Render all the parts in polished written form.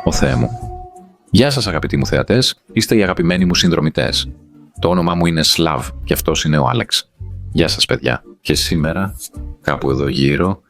Ω Θεέ μου. Γεια σας αγαπητοί μου θεατές, είστε οι αγαπημένοι μου συνδρομητές. Το όνομά μου είναι Σλαβ και αυτός είναι ο Άλεξ. Γεια σας παιδιά. Και σήμερα, κάπου εδώ γύρω,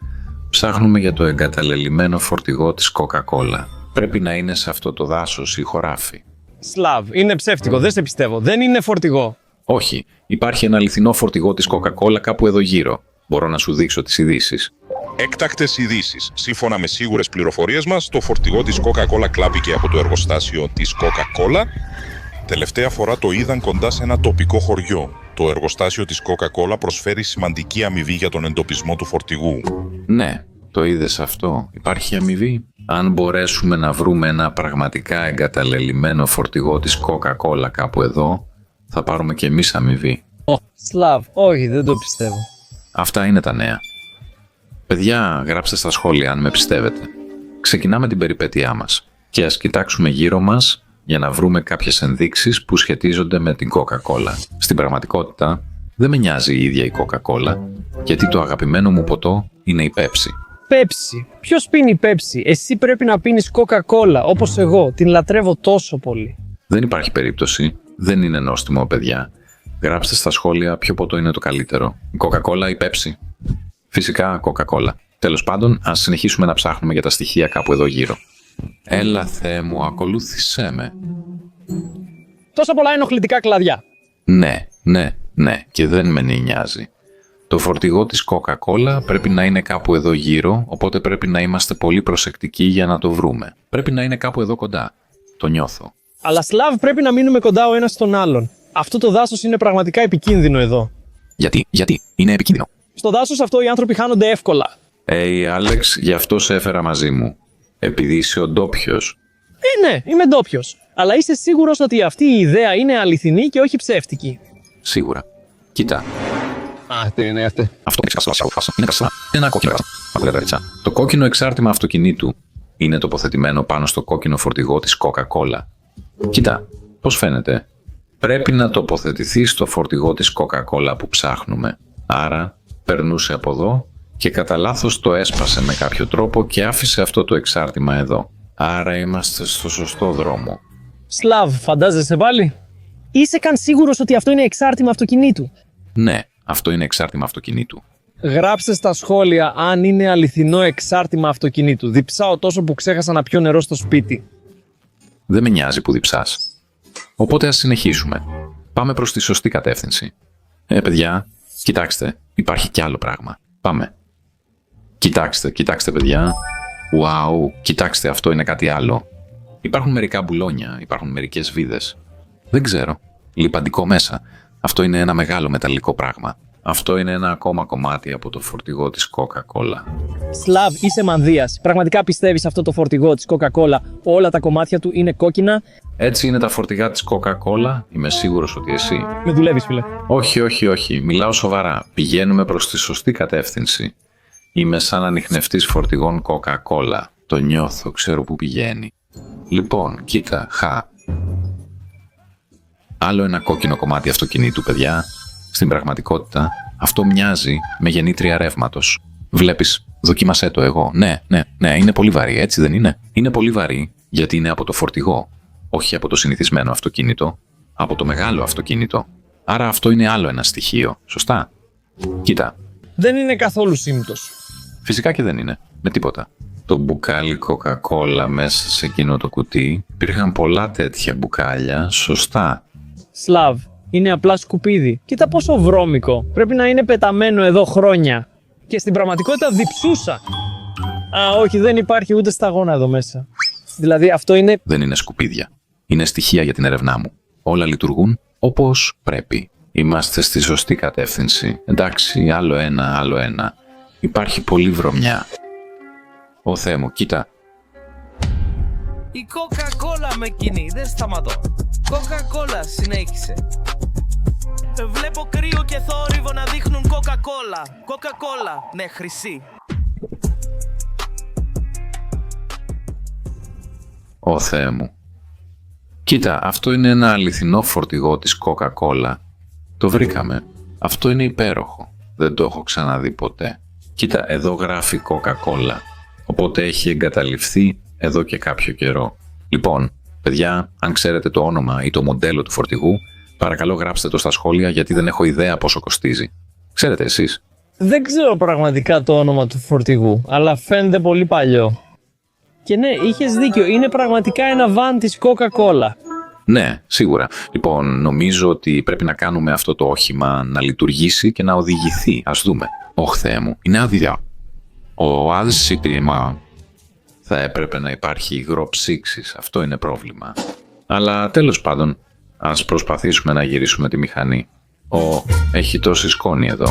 ψάχνουμε για το εγκαταλελειμμένο φορτηγό της Coca-Cola. Πρέπει να είναι σε αυτό το δάσος ή χωράφι. Σλαβ, είναι ψεύτικο, δεν σε πιστεύω. Δεν είναι φορτηγό. Όχι, υπάρχει ένα αληθινό φορτηγό της Coca-Cola κάπου εδώ γύρω. Μπορώ να σου δείξω τις ειδήσεις. Έκτακτες ειδήσεις. Σύμφωνα με σίγουρες πληροφορίες μας, το φορτηγό της Coca-Cola κλάπηκε από το εργοστάσιο της Coca-Cola. Τελευταία φορά το είδαν κοντά σε ένα τοπικό χωριό. Το εργοστάσιο της Coca-Cola προσφέρει σημαντική αμοιβή για τον εντοπισμό του φορτηγού. Ναι, το είδες αυτό. Υπάρχει αμοιβή. Αν μπορέσουμε να βρούμε ένα πραγματικά εγκαταλελειμμένο φορτηγό της Coca-Cola κάπου εδώ, θα πάρουμε και εμείς αμοιβή. Σλαβ, όχι, δεν το πιστεύω. Αυτά είναι τα νέα. Παιδιά, γράψτε στα σχόλια αν με πιστεύετε. Ξεκινάμε την περιπέτειά μας και ας κοιτάξουμε γύρω μας για να βρούμε κάποιες ενδείξεις που σχετίζονται με την Coca-Cola. Στην πραγματικότητα, δεν με νοιάζει η ίδια η Coca-Cola, γιατί το αγαπημένο μου ποτό είναι η Pepsi. Πέψη. Ποιος πίνει Pepsi? Εσύ πρέπει να πίνεις Coca-Cola, όπως εγώ. Την λατρεύω τόσο πολύ. Δεν υπάρχει περίπτωση. Δεν είναι νόστιμο, παιδιά. Γράψτε στα σχόλια ποιο ποτό είναι το καλύτερο. Η Coca-Cola ή η Pepsi. Φυσικά Coca-Cola. Τέλος πάντων, ας συνεχίσουμε να ψάχνουμε για τα στοιχεία κάπου εδώ γύρω. Έλα Θεέ μου, ακολούθησέ με. Τόσα πολλά ενοχλητικά κλαδιά. Ναι, και δεν με νοιάζει. Το φορτηγό της Coca-Cola πρέπει να είναι κάπου εδώ γύρω, οπότε πρέπει να είμαστε πολύ προσεκτικοί για να το βρούμε. Πρέπει να είναι κάπου εδώ κοντά. Το νιώθω. Αλλά Σλαβ, πρέπει να μείνουμε κοντά ο ένας στον άλλον. Αυτό το δάσος είναι πραγματικά επικίνδυνο εδώ. Γιατί, είναι επικίνδυνο. Στο δάσος αυτό οι άνθρωποι χάνονται εύκολα. Άλεξ, γι' αυτό σε έφερα μαζί μου. Επειδή είσαι ο ντόπιος. Ναι, είμαι ντόπιος. Αλλά είσαι σίγουρος ότι αυτή η ιδέα είναι αληθινή και όχι ψεύτικη? Σίγουρα. Κοίτα. Τι είναι αυτή? Αυτό είναι ένα κόκκινο. Το κόκκινο εξάρτημα αυτοκινήτου είναι τοποθετημένο πάνω στο κόκκινο φορτηγό της Coca-Cola. Κοίτα, πώς φαίνεται. Πρέπει να τοποθετηθεί στο φορτηγό της Coca-Cola που ψάχνουμε. Άρα, περνούσε από εδώ και κατά λάθος το έσπασε με κάποιο τρόπο και άφησε αυτό το εξάρτημα εδώ. Άρα είμαστε στο σωστό δρόμο. Σλαβ, φαντάζεσαι πάλι? Είσαι καν σίγουρος ότι αυτό είναι εξάρτημα αυτοκινήτου? Ναι, αυτό είναι εξάρτημα αυτοκινήτου. Γράψτε στα σχόλια αν είναι αληθινό εξάρτημα αυτοκινήτου. Διψάω τόσο που ξέχασα να πιω νερό στο σπίτι. Δεν με νοιάζει που διψάς. Οπότε ας συνεχίσουμε. Πάμε προς τη σωστή κατεύθυνση. Παιδιά, κοιτάξτε, υπάρχει κι άλλο πράγμα. Πάμε. Κοιτάξτε παιδιά. Wow, κοιτάξτε, αυτό είναι κάτι άλλο. Υπάρχουν μερικά μπουλόνια, υπάρχουν μερικές βίδες. Δεν ξέρω. Λιπαντικό μέσα. Αυτό είναι ένα μεγάλο μεταλλικό πράγμα. Αυτό είναι ένα ακόμα κομμάτι από το φορτηγό της Coca-Cola. Σλαβ, είσαι μανδύας. Πραγματικά πιστεύεις αυτό το φορτηγό της Coca-Cola, όλα τα κομμάτια του είναι κόκκινα? Έτσι είναι τα φορτηγά της Coca-Cola. Είμαι σίγουρος ότι εσύ. Με δουλεύεις, φίλε. Όχι. Μιλάω σοβαρά. Πηγαίνουμε προς τη σωστή κατεύθυνση. Είμαι σαν ανιχνευτής φορτηγών Coca-Cola. Το νιώθω, ξέρω που πηγαίνει. Λοιπόν, κοίτα, Άλλο ένα κόκκινο κομμάτι αυτοκινήτου, παιδιά. Στην πραγματικότητα, αυτό μοιάζει με γεννήτρια ρεύματος. Βλέπεις, δοκίμασέ το εγώ. Ναι, είναι πολύ βαρύ, έτσι δεν είναι? Είναι πολύ βαρύ γιατί είναι από το φορτηγό. Όχι από το συνηθισμένο αυτοκίνητο. Από το μεγάλο αυτοκίνητο. Άρα αυτό είναι άλλο ένα στοιχείο. Σωστά? Κοίτα. Δεν είναι καθόλου σύμπτωση. Φυσικά και δεν είναι. Με τίποτα. Το μπουκάλι Coca-Cola μέσα σε εκείνο το κουτί. Υπήρχαν πολλά τέτοια μπουκάλια. Σωστά. Σλαβ, είναι απλά σκουπίδι. Κοίτα πόσο βρώμικο. Πρέπει να είναι πεταμένο εδώ χρόνια. Και στην πραγματικότητα διψούσα. Όχι, δεν υπάρχει ούτε σταγόνα εδώ μέσα. Δηλαδή αυτό είναι... Δεν είναι σκουπίδια. Είναι στοιχεία για την έρευνά μου. Όλα λειτουργούν όπως πρέπει. Είμαστε στη σωστή κατεύθυνση. Εντάξει, άλλο ένα. Υπάρχει πολλή βρωμιά. Ω Θεέ μου, κοίτα. Η Coca-Cola με κινεί, δεν σταματώ. Coca-Cola, συνέχισε. Βλέπω κρύο και θόρυβο να δείχνουν Coca-Cola. Coca-Cola, ναι, χρυσή. Ω Θεέ μου. Κοίτα, αυτό είναι ένα αληθινό φορτηγό της Coca-Cola. Το βρήκαμε. Αυτό είναι υπέροχο. Δεν το έχω ξαναδεί ποτέ. Κοίτα, εδώ γράφει Coca-Cola. Οπότε έχει εγκαταλειφθεί εδώ και κάποιο καιρό. Λοιπόν, παιδιά, αν ξέρετε το όνομα ή το μοντέλο του φορτηγού, παρακαλώ γράψτε το στα σχόλια γιατί δεν έχω ιδέα πόσο κοστίζει. Ξέρετε εσείς? Δεν ξέρω πραγματικά το όνομα του φορτηγού, αλλά φαίνεται πολύ παλιό. Και ναι, είχες δίκιο, είναι πραγματικά ένα βαν της Coca-Cola. Ναι, σίγουρα. Λοιπόν, νομίζω ότι πρέπει να κάνουμε αυτό το όχημα να λειτουργήσει και να οδηγηθεί. Ας δούμε. Ωχ, Θεέ μου, είναι άδεια. Ο άδεισιτήμα. Θα έπρεπε να υπάρχει υγρό ψήξης. Αυτό είναι πρόβλημα. Αλλά τέλος πάντων, ας προσπαθήσουμε να γυρίσουμε τη μηχανή. Έχει τόση σκόνη εδώ.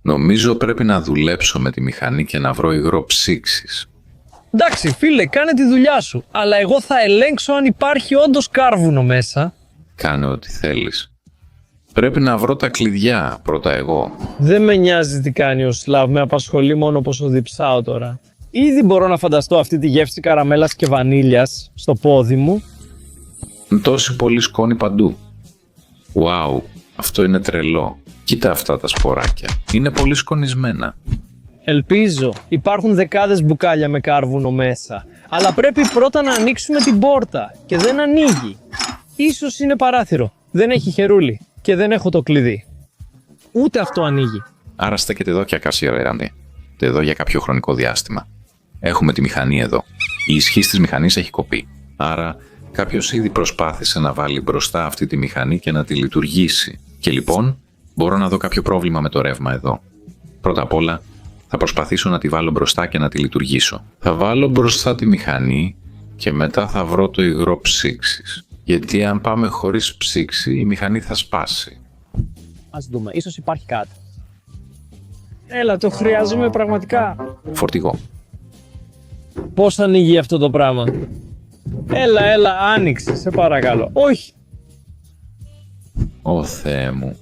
Νομίζω πρέπει να δουλέψω με τη μηχανή και να βρω υγρό ψήξης. Εντάξει, φίλε, κάνε τη δουλειά σου, αλλά εγώ θα ελέγξω αν υπάρχει όντως κάρβουνο μέσα. Κάνε ό,τι θέλεις. Πρέπει να βρω τα κλειδιά πρώτα εγώ. Δεν με νοιάζει τι κάνει ο Σλαβ, με απασχολεί μόνο πόσο διψάω τώρα. Ήδη μπορώ να φανταστώ αυτή τη γεύση καραμέλας και βανίλιας στο πόδι μου. Τόση πολύ σκόνη παντού. Wow, αυτό είναι τρελό. Κοίτα αυτά τα σποράκια. Είναι πολύ σκονισμένα. Ελπίζω. Υπάρχουν δεκάδες μπουκάλια με κάρβουνο μέσα. Αλλά πρέπει πρώτα να ανοίξουμε την πόρτα και δεν ανοίγει. Ίσως είναι παράθυρο. Δεν έχει χερούλι και δεν έχω το κλειδί. Ούτε αυτό ανοίγει. Άρα στέκεται εδώ και ακασιαρέραντε. Εδώ για κάποιο χρονικό διάστημα. Έχουμε τη μηχανή εδώ. Η ισχύς της μηχανής έχει κοπεί. Άρα κάποιος ήδη προσπάθησε να βάλει μπροστά αυτή τη μηχανή και να τη λειτουργήσει. Και λοιπόν μπορώ να δω κάποιο πρόβλημα με το ρεύμα εδώ. Πρώτα απ' όλα θα προσπαθήσω να τη βάλω μπροστά και να τη λειτουργήσω. Θα βάλω μπροστά τη μηχανή και μετά θα βρω το υγρό ψήξης. Γιατί αν πάμε χωρίς ψήξη η μηχανή θα σπάσει. Ας δούμε, ίσως υπάρχει κάτι. Έλα, το χρειάζομαι πραγματικά. Φορτηγό. Πώς ανοίγει αυτό το πράγμα? Έλα, άνοιξε, σε παρακαλώ. Όχι. Ω Θεέ μου.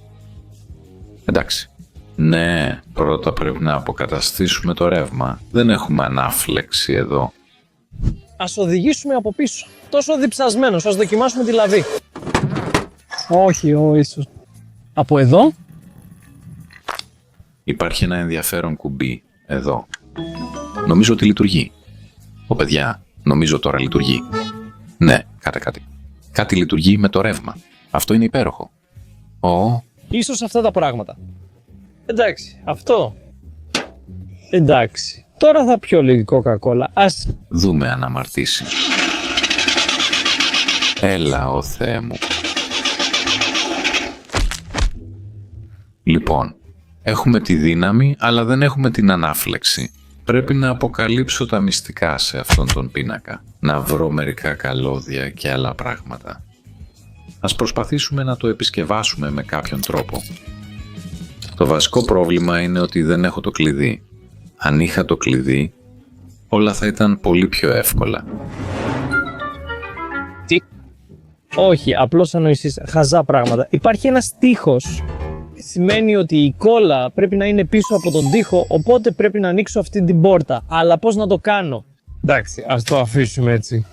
Εντάξει. Ναι, πρώτα πρέπει να αποκαταστήσουμε το ρεύμα. Δεν έχουμε ανάφλεξη εδώ. Ας οδηγήσουμε από πίσω. Τόσο διψασμένος, ας δοκιμάσουμε τη λαβή. Όχι, ίσως. Από εδώ? Υπάρχει ένα ενδιαφέρον κουμπί εδώ. Νομίζω ότι λειτουργεί. Παιδιά, νομίζω τώρα λειτουργεί. Ναι, κάτι. Κάτι λειτουργεί με το ρεύμα. Αυτό είναι υπέροχο. Ίσως αυτά τα πράγματα. Εντάξει, αυτό. Εντάξει. Τώρα θα πιω λίγη Coca-Cola. Ας δούμε αν αμαρτήσει. Έλα, ο Θεέ μου. Λοιπόν, έχουμε τη δύναμη, αλλά δεν έχουμε την ανάφλεξη. Πρέπει να αποκαλύψω τα μυστικά σε αυτόν τον πίνακα. Να βρω μερικά καλώδια και άλλα πράγματα. Ας προσπαθήσουμε να το επισκευάσουμε με κάποιον τρόπο. Το βασικό πρόβλημα είναι ότι δεν έχω το κλειδί. Αν είχα το κλειδί, όλα θα ήταν πολύ πιο εύκολα. Τι? Όχι, απλώς ανοησίες, χαζά πράγματα. Υπάρχει ένας τοίχος. Σημαίνει ότι η κόλλα πρέπει να είναι πίσω από τον τοίχο, οπότε πρέπει να ανοίξω αυτή την πόρτα. Αλλά πώς να το κάνω? Εντάξει, ας το αφήσουμε έτσι.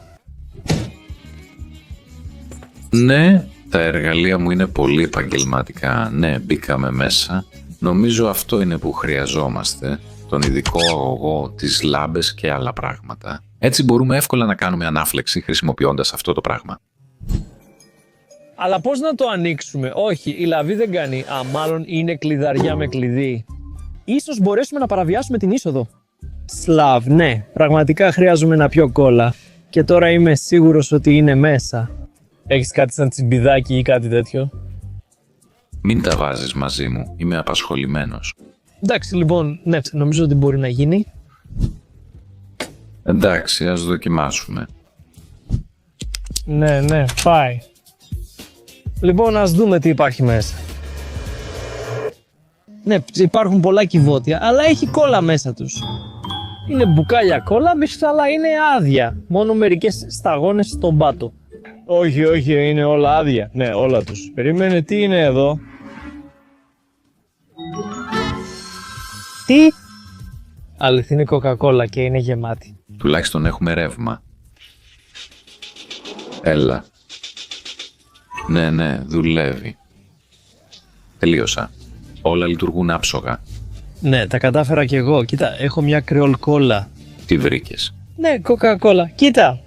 Ναι, τα εργαλεία μου είναι πολύ επαγγελματικά. Ναι, μπήκαμε μέσα. Νομίζω αυτό είναι που χρειαζόμαστε. Τον ειδικό αγωγό, τις λάμπες και άλλα πράγματα. Έτσι μπορούμε εύκολα να κάνουμε ανάφλεξη χρησιμοποιώντας αυτό το πράγμα. Αλλά πώς να το ανοίξουμε? Όχι, η λαβή δεν κάνει. Μάλλον είναι κλειδαριά με κλειδί. Ίσως μπορέσουμε να παραβιάσουμε την είσοδο. Σλαβ, ναι. Πραγματικά χρειάζομαι να πιω κόλλα. Και τώρα είμαι σίγουρος ότι είναι μέσα. Έχεις κάτι σαν τσιμπιδάκι ή κάτι τέτοιο? Μην τα βάζεις μαζί μου. Είμαι απασχολημένος. Εντάξει, λοιπόν, ναι, νομίζω ότι μπορεί να γίνει. Εντάξει, ας δοκιμάσουμε. Ναι, πάει. Λοιπόν, ας δούμε τι υπάρχει μέσα. Ναι, υπάρχουν πολλά κυβότια, αλλά έχει κόλλα μέσα τους. Είναι μπουκάλια κόλλα, αλλά είναι άδεια. Μόνο μερικές σταγόνες στον πάτο. Όχι, είναι όλα άδεια. Ναι, όλα τους. Περίμενε, τι είναι εδώ? Τι? Αληθινή Coca-Cola και είναι γεμάτη. Τουλάχιστον έχουμε ρεύμα. Έλα. Ναι, δουλεύει. Τελείωσα. Όλα λειτουργούν άψογα. Ναι, τα κατάφερα κι εγώ. Κοίτα, έχω μια κρεόλ κόλλα. Τι βρήκες? Ναι, Coca-Cola. Κοίτα.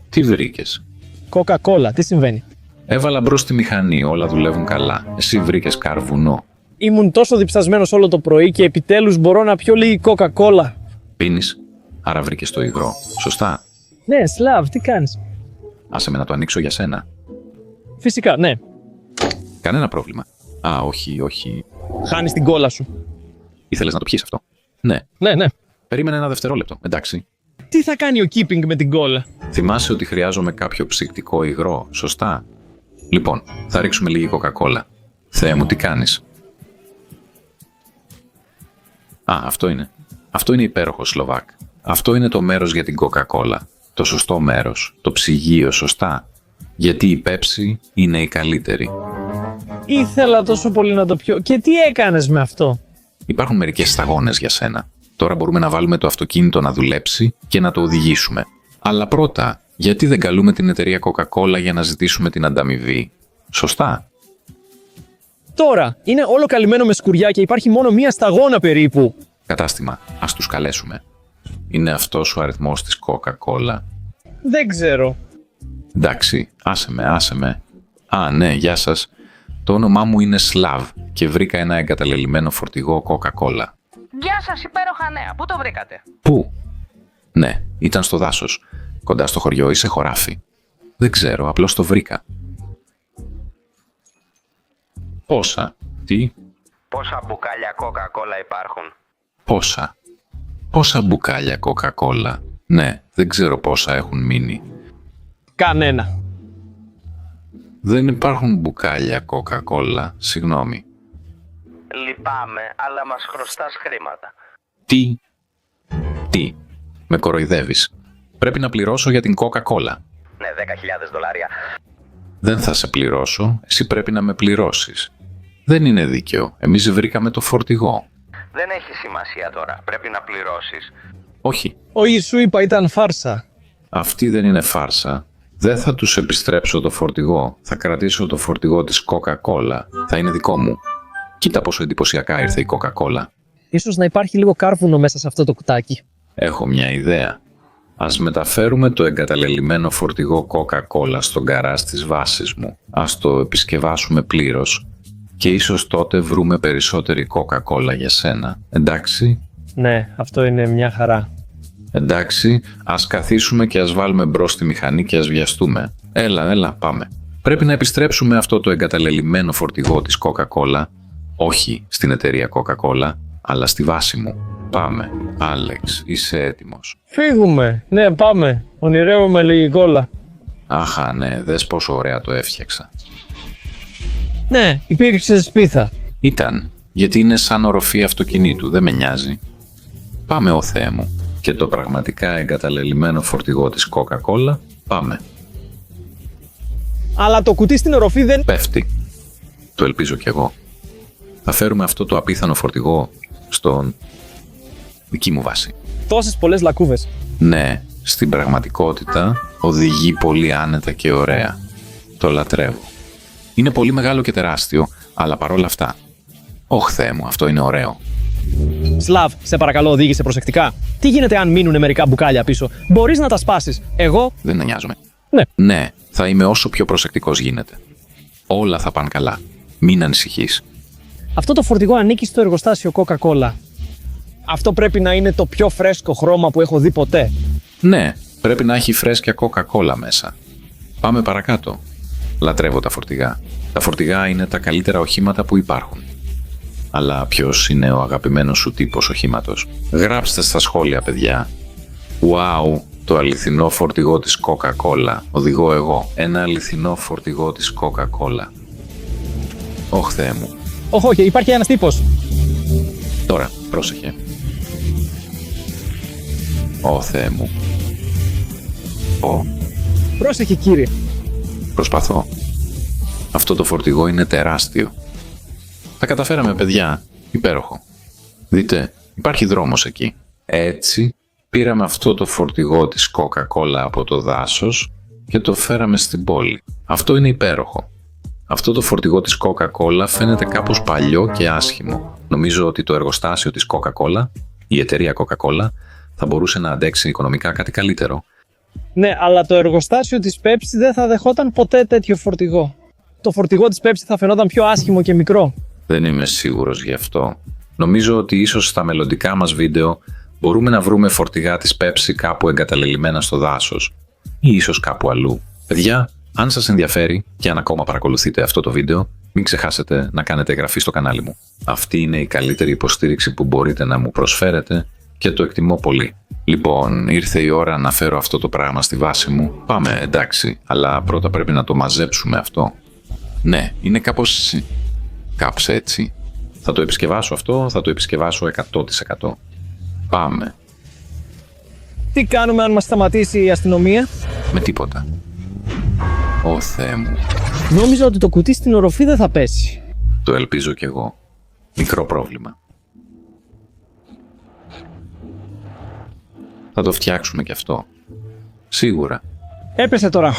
Τι βρήκες? Coca-Cola, τι συμβαίνει? Έβαλα μπρος τη μηχανή, όλα δουλεύουν καλά. Εσύ βρήκες καρβουνό. Ήμουν τόσο διψασμένος όλο το πρωί και επιτέλους μπορώ να πιω λίγη Coca-Cola. Πίνεις, άρα βρήκες το υγρό. Σωστά. Ναι, Σλάβ, τι κάνεις? Άσε με να το ανοίξω για σένα. Φυσικά, ναι. Κανένα πρόβλημα. Α, όχι. Χάνεις την κόλλα σου. Ήθελες να το πιείς αυτό? Ναι. Ναι. Περίμενε ένα δευτερόλεπτο, εντάξει. Τι θα κάνει ο Keeping με την κόλλα? Θυμάσαι ότι χρειάζομαι κάποιο ψυκτικό υγρό, σωστά? Λοιπόν, θα ρίξουμε λίγη κοκακόλα. Θεέ μου, τι κάνεις? Α, αυτό είναι. Αυτό είναι υπέροχο, Σλοβάκ. Αυτό είναι το μέρος για την κοκακόλα. Το σωστό μέρος. Το ψυγείο, σωστά. Γιατί η Πέψη είναι η καλύτερη. Ήθελα τόσο πολύ να το πιω. Και τι έκανες με αυτό? Υπάρχουν μερικές σταγόνες για σένα. Τώρα μπορούμε να βάλουμε το αυτοκίνητο να δουλέψει και να το οδηγήσουμε. Αλλά πρώτα, γιατί δεν καλούμε την εταιρεία Coca-Cola για να ζητήσουμε την ανταμοιβή? Σωστά. Τώρα, είναι όλο καλυμμένο με σκουριά και υπάρχει μόνο μία σταγόνα περίπου. Κατάστημα, ας τους καλέσουμε. Είναι αυτός ο αριθμός της Coca-Cola? Δεν ξέρω. Εντάξει, άσε με. Α, ναι, γεια σας. Το όνομά μου είναι Σλαβ και βρήκα ένα εγκαταλελειμμένο φορτηγό Coca-Cola. Γεια σας, υπέροχα νέα. Πού το βρήκατε? Πού? Ναι, ήταν στο δάσος. Κοντά στο χωριό ή σε χωράφι. Δεν ξέρω, απλώς το βρήκα. Πόσα? Τι? Πόσα μπουκάλια Coca-Cola υπάρχουν? Πόσα μπουκάλια Coca-Cola? Ναι, δεν ξέρω πόσα έχουν μείνει. Κανένα. Δεν υπάρχουν μπουκάλια Coca-Cola, συγγνώμη. Λυπάμαι, αλλά μας χρωστάς χρήματα. Τι? Με κοροϊδεύεις. Πρέπει να πληρώσω για την Coca-Cola. Ναι, $10,000. Δεν θα σε πληρώσω, εσύ πρέπει να με πληρώσεις. Δεν είναι δίκαιο, εμείς βρήκαμε το φορτηγό. Δεν έχει σημασία τώρα, πρέπει να πληρώσεις. Όχι, Όχι, σου είπα, ήταν φάρσα. αυτή δεν είναι φάρσα. Δεν θα τους επιστρέψω το φορτηγό. Θα κρατήσω το φορτηγό της Coca-Cola. Θα είναι δικό μου. Κοίτα πόσο εντυπωσιακά ήρθε η Coca-Cola. Ίσως να υπάρχει λίγο κάρβουνο μέσα σε αυτό το κουτάκι. Έχω μια ιδέα. Ας μεταφέρουμε το εγκαταλελειμμένο φορτηγό Coca-Cola στον γκαράζ της βάσης μου. Ας το επισκευάσουμε πλήρως και ίσως τότε βρούμε περισσότερη Coca-Cola για σένα. Εντάξει? Ναι, αυτό είναι μια χαρά. Εντάξει, ας καθίσουμε και ας βάλουμε μπρος τη μηχανή και ας βιαστούμε. Έλα, πάμε. Πρέπει να επιστρέψουμε αυτό το εγκαταλελειμμένο φορτηγό της Coca-Cola, όχι στην εταιρεία Coca-Cola, αλλά στη βάση μου. Πάμε. Άλεξ, είσαι έτοιμος? Φύγουμε. Ναι, πάμε. Ονειρεύομαι λίγη κόλλα. Αχα, ναι, δες πόσο ωραία το έφτιαξα. Ναι, υπήρξε σπίθα. Ήταν, γιατί είναι σαν οροφή αυτοκινήτου, δεν με νοιάζει. Πάμε, ο Θεέ μου. Και το πραγματικά εγκαταλελειμμένο φορτηγό της Coca-Cola, πάμε. Αλλά το κουτί στην οροφή δεν... Πέφτει. Το ελπίζω κι εγώ. Θα φέρουμε αυτό το απίθανο φορτηγό στον δική μου βάση. Τόσες πολλές λακκούβες. Ναι, στην πραγματικότητα οδηγεί πολύ άνετα και ωραία. Το λατρεύω. Είναι πολύ μεγάλο και τεράστιο, αλλά παρόλα αυτά. Ωχ, Θεέ μου, αυτό είναι ωραίο. Σλαβ, σε παρακαλώ, οδήγησε προσεκτικά. Τι γίνεται αν μείνουν μερικά μπουκάλια πίσω? Μπορείς να τα σπάσεις. Εγώ... Δεν νοιάζομαι. Ναι. Ναι, θα είμαι όσο πιο προσεκτικός γίνεται. Όλα θα πάνε καλά. Μην ανησυχείς. Αυτό το φορτηγό ανήκει στο εργοστάσιο Coca-Cola. Αυτό πρέπει να είναι το πιο φρέσκο χρώμα που έχω δει ποτέ. Ναι, πρέπει να έχει φρέσκια Coca-Cola μέσα. Πάμε παρακάτω. Λατρεύω τα φορτηγά. Τα φορτηγά είναι τα καλύτερα οχήματα που υπάρχουν. Αλλά ποιος είναι ο αγαπημένος σου τύπος οχήματος? Γράψτε στα σχόλια, παιδιά. Wow, το αληθινό φορτηγό της Coca-Cola. Οδηγώ εγώ. Ένα αληθινό φορτηγό της Coca-Cola. Ωχ, Θεέ μου. Όχι, υπάρχει ένας τύπος. Τώρα, πρόσεχε. Ω, Θεέ μου. Πρόσεχε, κύριε. Προσπαθώ. Αυτό το φορτηγό είναι τεράστιο. Τα καταφέραμε, παιδιά. Υπέροχο. Δείτε, υπάρχει δρόμος εκεί. Έτσι, πήραμε αυτό το φορτηγό της Coca-Cola από το δάσος και το φέραμε στην πόλη. Αυτό είναι υπέροχο. Αυτό το φορτηγό της Coca-Cola φαίνεται κάπως παλιό και άσχημο. Νομίζω ότι το εργοστάσιο της Coca-Cola, η εταιρεία Coca-Cola, θα μπορούσε να αντέξει οικονομικά κάτι καλύτερο. Ναι, αλλά το εργοστάσιο της Pepsi δεν θα δεχόταν ποτέ τέτοιο φορτηγό. Το φορτηγό της Pepsi θα φαινόταν πιο άσχημο και μικρό. Δεν είμαι σίγουρος γι' αυτό. Νομίζω ότι ίσως στα μελλοντικά μας βίντεο μπορούμε να βρούμε φορτηγά της Pepsi κάπου εγκαταλελειμμένα στο δάσος ή ίσως κάπου αλλού. Παιδιά, αν σας ενδιαφέρει και αν ακόμα παρακολουθείτε αυτό το βίντεο, μην ξεχάσετε να κάνετε εγγραφή στο κανάλι μου. Αυτή είναι η καλύτερη υποστήριξη που μπορείτε να μου προσφέρετε και το εκτιμώ πολύ. Λοιπόν, ήρθε η ώρα να φέρω αυτό το πράγμα στη βάση μου. Πάμε, εντάξει, αλλά πρώτα πρέπει να το μαζέψουμε αυτό. Ναι, είναι κάπως έτσι. Θα το επισκευάσω αυτό, θα το επισκευάσω 100%. Πάμε. Τι κάνουμε αν μας σταματήσει η αστυνομία? Με τίποτα. Ω Θεέ μου. Νόμιζα ότι το κουτί στην οροφή δεν θα πέσει. Το ελπίζω κι εγώ. Μικρό πρόβλημα. Θα το φτιάξουμε κι αυτό. Σίγουρα. Έπεσε τώρα.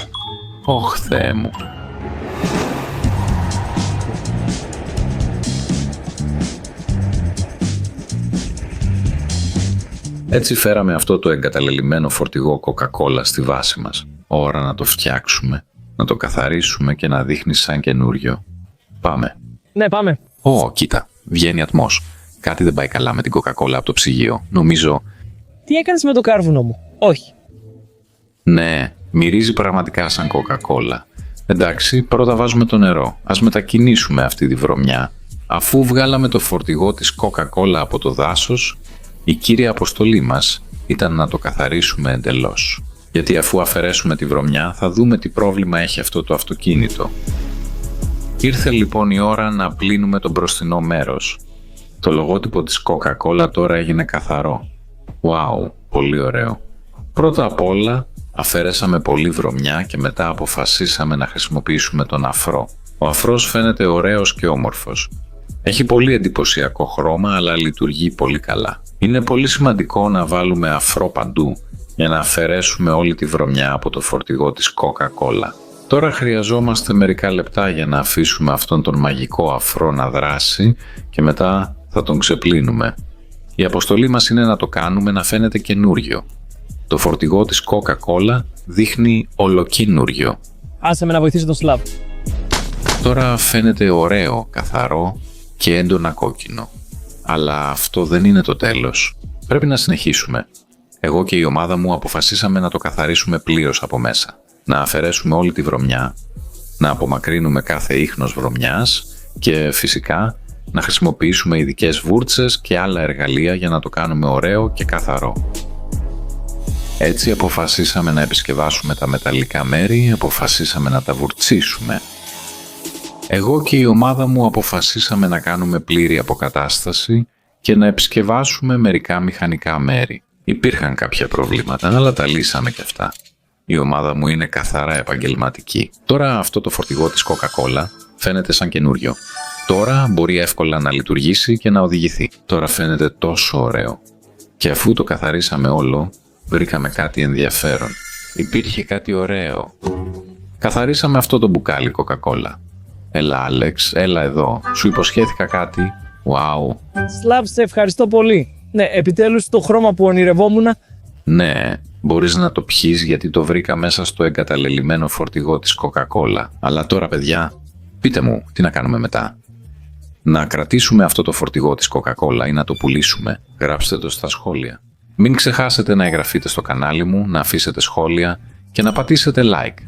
Ωχ, Θεέ μου. Έτσι φέραμε αυτό το εγκαταλελειμμένο φορτηγό Coca-Cola στη βάση μας. Ώρα να το φτιάξουμε, να το καθαρίσουμε και να δείχνει σαν καινούριο. Πάμε. Ναι, πάμε. Ω, κοίτα, βγαίνει ατμός. Κάτι δεν πάει καλά με την Coca-Cola από το ψυγείο. Νομίζω... Τι έκανες με το κάρβουνο μου? Όχι. Ναι, μυρίζει πραγματικά σαν Coca-Cola. Εντάξει, πρώτα βάζουμε το νερό. Ας μετακινήσουμε αυτή τη βρωμιά. Αφού βγάλαμε το φορτηγό της Coca-Cola από το δάσος, η κύρια αποστολή μας ήταν να το καθαρίσουμε εντελώς. Γιατί αφού αφαιρέσουμε τη βρωμιά θα δούμε τι πρόβλημα έχει αυτό το αυτοκίνητο. Ήρθε λοιπόν η ώρα να πλύνουμε το μπροστινό μέρος. Το λογότυπο της Coca-Cola τώρα έγινε καθαρό. Wow, πολύ ωραίο. Πρώτα απ' όλα αφαιρέσαμε πολύ βρωμιά και μετά αποφασίσαμε να χρησιμοποιήσουμε τον αφρό. Ο αφρός φαίνεται ωραίος και όμορφος. Έχει πολύ εντυπωσιακό χρώμα αλλά λειτουργεί πολύ καλά. Είναι πολύ σημαντικό να βάλουμε αφρό παντού για να αφαιρέσουμε όλη τη βρωμιά από το φορτηγό της Coca-Cola. Τώρα χρειαζόμαστε μερικά λεπτά για να αφήσουμε αυτόν τον μαγικό αφρό να δράσει και μετά θα τον ξεπλύνουμε. Η αποστολή μας είναι να το κάνουμε να φαίνεται καινούριο. Το φορτηγό της Coca-Cola δείχνει ολοκαινούριο. Άσε με να βοηθήσω τον Σλαβ. Τώρα φαίνεται ωραίο, καθαρό και έντονα κόκκινο. Αλλά αυτό δεν είναι το τέλος. Πρέπει να συνεχίσουμε. Εγώ και η ομάδα μου αποφασίσαμε να το καθαρίσουμε πλήρως από μέσα. Να αφαιρέσουμε όλη τη βρωμιά, να απομακρύνουμε κάθε ίχνος βρωμιάς και φυσικά να χρησιμοποιήσουμε ειδικές βούρτσες και άλλα εργαλεία για να το κάνουμε ωραίο και καθαρό. Έτσι αποφασίσαμε να επισκευάσουμε τα μεταλλικά μέρη, αποφασίσαμε να τα βουρτσίσουμε. Εγώ και η ομάδα μου αποφασίσαμε να κάνουμε πλήρη αποκατάσταση και να επισκευάσουμε μερικά μηχανικά μέρη. Υπήρχαν κάποια προβλήματα, αλλά τα λύσαμε και αυτά. Η ομάδα μου είναι καθαρά επαγγελματική. Τώρα αυτό το φορτηγό της Coca-Cola φαίνεται σαν καινούριο. Τώρα μπορεί εύκολα να λειτουργήσει και να οδηγηθεί. Τώρα φαίνεται τόσο ωραίο. Και αφού το καθαρίσαμε όλο, βρήκαμε κάτι ενδιαφέρον. Υπήρχε κάτι ωραίο. Καθαρίσαμε αυτό το μπουκάλι Coca-Cola. Έλα, Άλεξ, έλα εδώ. Σου υποσχέθηκα κάτι. Wow. Σλαβ, σε ευχαριστώ πολύ. Ναι, επιτέλους το χρώμα που ονειρευόμουν. Ναι, μπορείς να το πιείς γιατί το βρήκα μέσα στο εγκαταλελειμμένο φορτηγό της Coca-Cola. Αλλά τώρα, παιδιά, πείτε μου, τι να κάνουμε μετά. Να κρατήσουμε αυτό το φορτηγό της Coca-Cola ή να το πουλήσουμε. Γράψτε το στα σχόλια. Μην ξεχάσετε να εγγραφείτε στο κανάλι μου, να αφήσετε σχόλια και να πατήσετε like.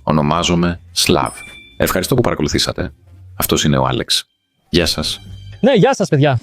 Ονομάζομαι Slav. Ευχαριστώ που παρακολουθήσατε. Αυτός είναι ο Άλεξ. Γεια σας. Ναι, γεια σας παιδιά.